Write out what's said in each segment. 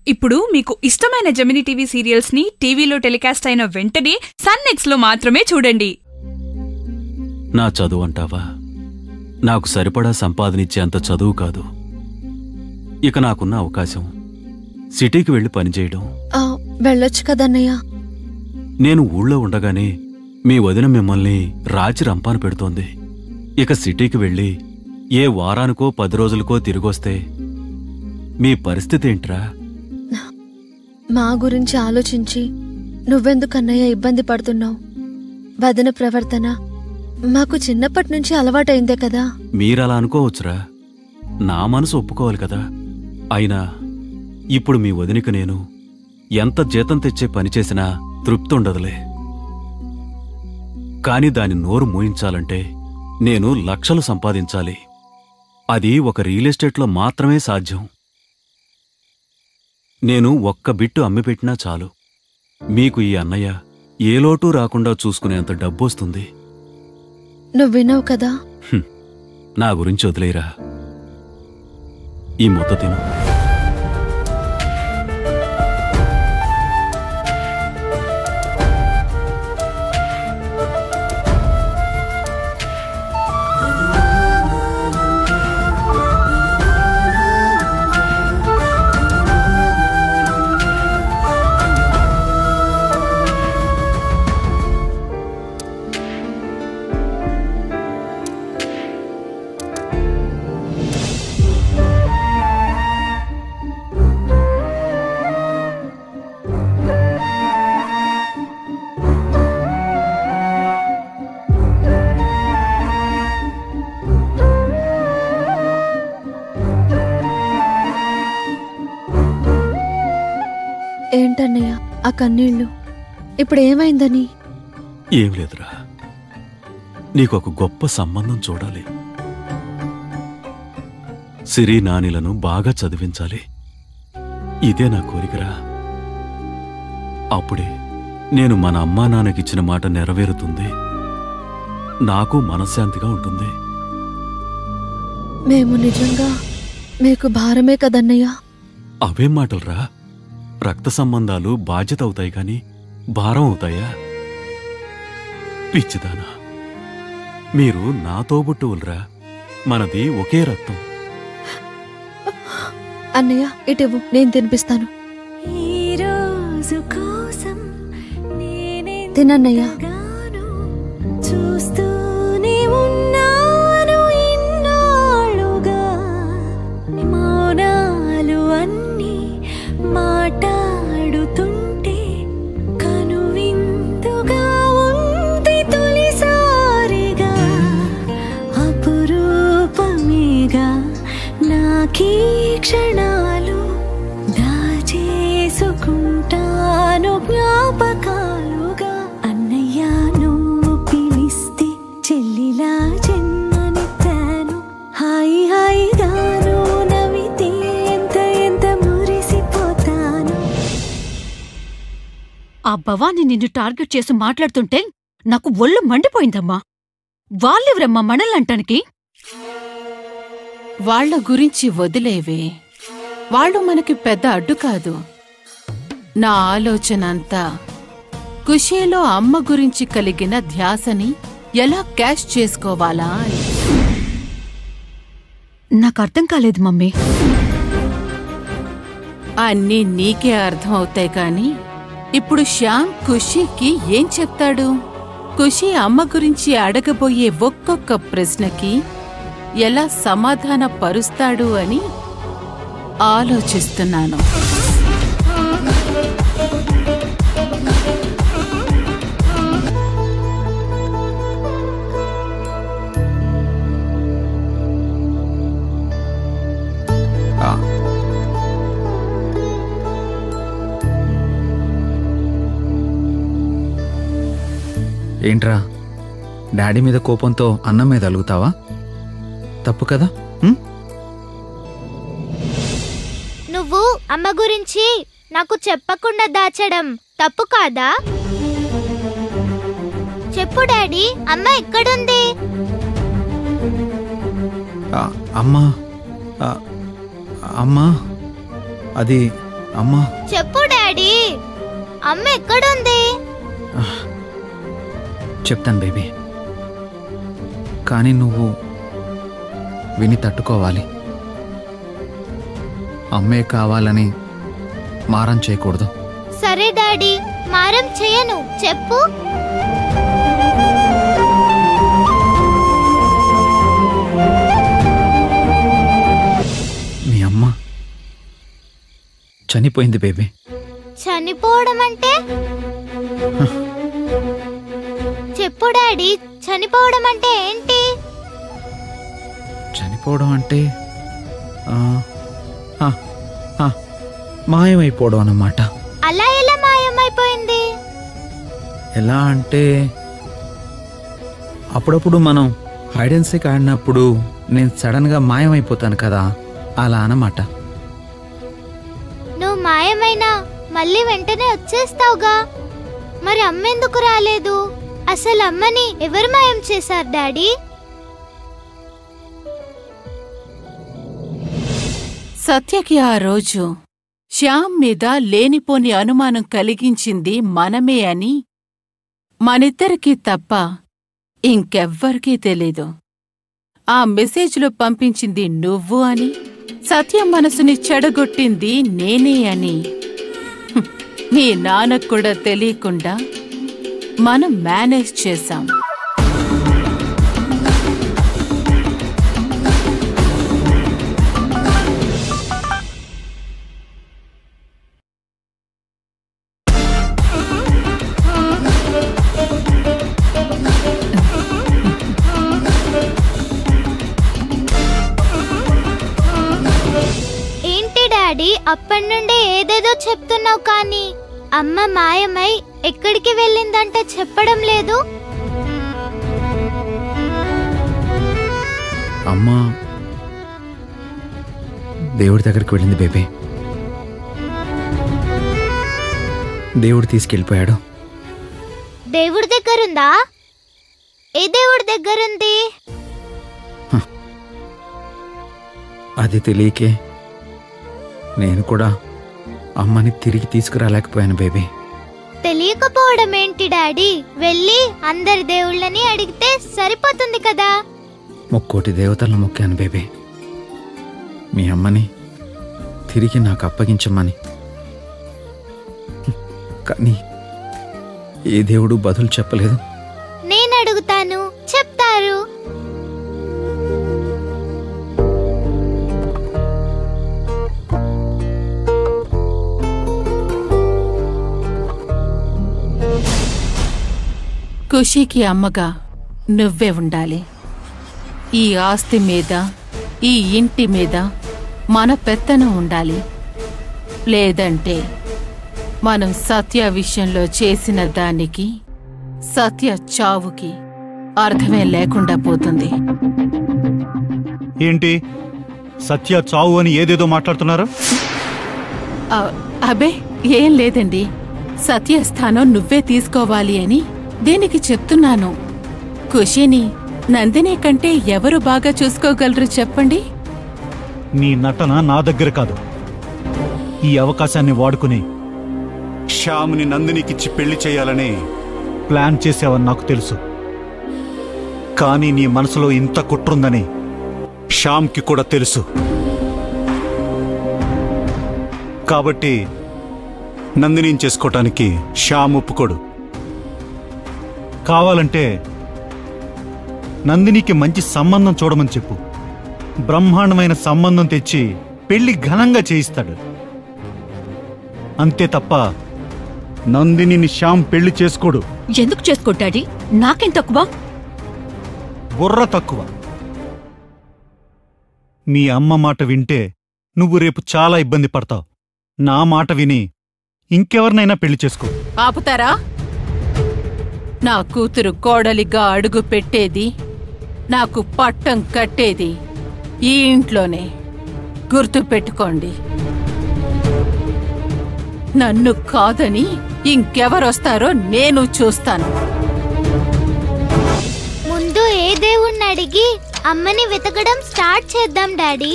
ఇప్పుడు మీకు ఇష్టమైన జెమినీ టీవీ సీరియల్స్ ని టీవీలో టెలికాస్ట్ అయిన వెంటనే సన్ నెక్స్ట్ లో మాత్రమే చూడండి. నా చదువు అంటావా? నాకు సరిపడా సంపాదనిచ్చేంత చదువు కాదు. ఇక నాకున్న అవకాశం సిటీకి వెళ్లి పనిచేయడం. వెళ్ళొచ్చు కదన్నయ్య. నేను ఊళ్ళో ఉండగానే మీ వదిన మిమ్మల్ని రాచి రంపాన పెడుతోంది. ఇక సిటీకి వెళ్ళి ఏ వారానికో 10 రోజులకో తిరిగొస్తే మీ పరిస్థితి ఏంట్రా? మా గురించి ఆలోచించి నువ్వెందుకన్నయ్య ఇబ్బంది పడుతున్నావు? వదిన ప్రవర్తన మాకు చిన్నప్పటి నుంచి అలవాటైందే కదా. మీరలా అనుకోవచ్చురా, నా మనసు ఒప్పుకోవాలి కదా. అయినా ఇప్పుడు మీ వదినకు నేను ఎంత జీతం తెచ్చే పనిచేసినా తృప్తుండదులే. కాని దాని నోరు మూయించాలంటే నేను లక్షలు సంపాదించాలి. అది ఒక రియల్ ఎస్టేట్లో మాత్రమే సాధ్యం. నేను ఒక్క బిట్టు అమ్మిపెట్టినా చాలు, మీకు ఈ అన్నయ్య ఏ లోటు రాకుండా చూసుకునేంత డబ్బొస్తుంది. నువ్వు వినవు కదా. నా గురించి వదిలేరా, ఈ ముద్ద తిను. ఏంటన్నయ్య ఆ కన్నీళ్లు? ఇప్పుడు ఏమైందని? ఏం లేదురా, నీకొక గొప్ప సంబంధం చూడాలి. సిరి నానిలను బాగా చదివించాలి. ఇదే నా కోరికరా. అప్పుడే నేను మన అమ్మా నాన్నకిచ్చిన మాట నెరవేరుతుంది, నాకు మనశ్శాంతిగా ఉంటుంది. మేము నిజంగా మీకు భారమే కదన్నయ్య. అవేం మాటలరా? రక్త సంబంధాలు బాధ్యత అవుతాయి కాని భారం అవుతాయా? పిచ్చిదానా, మీరు నా తోబుట్టువులరా, మనది ఒకే రక్తం. అన్నయ్య ఇటివ్వు, నేను తినిపిస్తాను. తినన్నయ్య. క్షణాలు దాచేసుకుంటాను జ్ఞాపకాలుగా. అన్నయ్య నువ్వు పిలిస్తే చెల్లిలా జన్మనిస్తాను. హాయి హాయిగాను నవ్వితే ఎంత ఎంత మురిసిపోతాను. ఆ భవాని నిన్ను టార్గెట్ చేసి మాట్లాడుతుంటే నాకు ఒళ్ళు మండిపోయిందమ్మా. వాళ్ళెవరమ్మా మనల్నంటానికి? వాళ్ల గురించి వదిలేవే, వాళ్ళు మనకి పెద్ద అడ్డు కాదు. నా ఆలోచన అంతా ఖుషీలో అమ్మ గురించి కలిగిన ధ్యాసని ఎలా క్యాష్ చేసుకోవాలా అని. నాకు అర్థం కాలేదు మమ్మీ. అన్నీ నీకే అర్థం అవుతాయి కాని ఇప్పుడు శ్యామ్ ఖుషీకి ఏం చెప్తాడు? ఖుషీ అమ్మ గురించి అడగబోయే ఒక్కొక్క ప్రశ్నకి ఎలా సమాధాన పరుస్తాడు అని ఆలోచిస్తున్నాను. ఏంట్రా, డాడీ మీద కోపంతో అన్నం మీద అలుగుతావా? తప్పు కదా. నువ్వు అమ్మ గురించి నాకు చెప్పకుండా దాచడం తప్పు కాదా? చెప్పు డాడీ, అమ్మ ఎక్కడుంది? అమ్మా, అమ్మా, అది అమ్మా చెప్పు డాడీ, అమ్మ ఎక్కడుంది? చెప్తాను బేబీ, కానీ నువ్వు విని తట్టుకోవాలి. అమ్మే కావాలని మారం చేయకూడదు. సరే డాడీ, మారం చేయను, చెప్పు. మీ అమ్మ చనిపోయింది బేబీ. చనిపోవడం అంటే? చెప్పు డాడీ, చనిపోవడం అంటే ఏంటి? చనిపోవడం అంటే మాయమైపోవడం అన్నమాట. అలా ఎలా మాయమైపోయింది? ఎలా అంటే అప్పుడప్పుడు మనం హైడ్ అండ్ సీక్ ఆడినప్పుడు నేను సడన్ గా మాయమైపోతాను కదా, అలా అన్నమాట. నువ్వు మాయమైనా మళ్ళీ వెంటనే వచ్చేస్తావుగా, మరి అమ్మెందుకు రాలేదు? అసలు అమ్మని ఎవరు మాయం చేశారు డాడీ? సత్యకి ఆ రోజు శ్యామ్ మీద లేనిపోని అనుమానం కలిగించింది మనమే అని మనిద్దరికీ తప్ప ఇంకెవ్వరికీ తెలీదు. ఆ మెసేజ్లో పంపించింది నువ్వు అని, సత్య మనసుని చెడగొట్టింది నేనే అని మీ నాన్నకు కూడా తెలియకుండా మనం మేనేజ్ చేశాం. అప్పటి నుండి ఏదేదో చెప్తున్నావు, కానీ అమ్మ మాయమై ఎక్కడికి వెళ్ళిందంటే చెప్పడం లేదు. అమ్మా దేవుడి దగ్గరికి వెళ్ళింది బేబీ. దేవుడు తీసుకెళ్ళిపోయాడు. దేవుడి దగ్గరుందా? ఏ దేవుడి దగ్గరుంది? అది తెలియకే నేను కూడా అమ్మని తిరిగి తీసుకురాలేకపోయాను బేబీ. తెలియకపోవడం ఏంటి డాడీ? వెళ్ళి అందరి దేవుళ్ళని అడిగితే సరిపోతుంది కదా. 3 దేవతలను మొక్కాను బేబీ, మీ అమ్మని తిరిగి నాకు అప్పగించమని. కానీ ఏ దేవుడు బదులు చెప్పలేదు. నేను అడుగుతాను, చెప్తారు. ఖుషీకి అమ్మగా నువ్వే ఉండాలి. ఈ ఆస్తి మీద, ఈ ఇంటి మీద మన పెత్తనం ఉండాలి. లేదంటే మనం సత్య విషయంలో చేసిన దానికి, సత్య చావుకి అర్థమే లేకుండా పోతుంది. ఏంటి సత్య చావు అని ఏదేదో మాట్లాడుతున్నారు? అబే ఏం లేదండి, సత్య స్థానం నువ్వే తీసుకోవాలి అని దీనికి చెప్తున్నాను. ఖుషీని నందిని కంటే ఎవరు బాగా చూసుకోగలరు చెప్పండి? నీ నటన నా దగ్గర కాదు. ఈ అవకాశాన్ని వాడుకుని శ్యామ్ని నందినికిచ్చి పెళ్లి చేయాలని ప్లాన్ చేసావని నాకు తెలుసు. కానీ నీ మనసులో ఇంత కుట్రుందని శ్యామ్కి కూడా తెలుసు. కాబట్టి నందిని చేసుకోవటానికి శ్యామ్ ఒప్పుకోడు. కావాలంటే నందినికి మంచి సంబంధం చూడమని చెప్పు. బ్రహ్మాండమైన సంబంధం తెచ్చి పెళ్లి ఘనంగా చేయిస్తాడు. అంతే తప్ప నందినిని శ్యామ్ పెళ్లి చేసుకోడు. ఎందుకు చేసుకోటాడి? నాకేం తక్కువ? బుర్ర తక్కువ. మీ అమ్మ మాట వింటే నువ్వు రేపు చాలా ఇబ్బంది పడతావు. నా మాట విని ఇంకెవరినైనా పెళ్లి చేసుకో. ఆపుతారా? నా కూతురు కోడలిగా అడుగు పెట్టేది, నాకు పట్టం కట్టేది ఈ ఇంట్లోనే. గుర్తు పెట్టుకోండి. నన్ను కాదని ఇంకెవరొస్తారో నేను చూస్తాను. ముందు ఏ దేవుణ్ణి అడిగి అమ్మని వెతకడం స్టార్ట్ చేద్దాం డాడీ.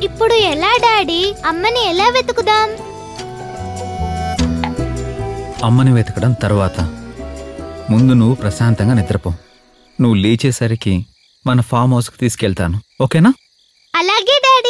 ఇప్పుడు ఎలా డాడీ? అమ్మని ఎలా వెతుకుదాం? అమ్మని వెతకడం తర్వాత. ముందు నువ్వు ప్రశాంతంగా నిద్రపో. నువ్వు లేచేసరికి మన ఫామ్ హౌస్కి తీసుకెళ్తాను, ఓకేనా? అలాగే డాడీ.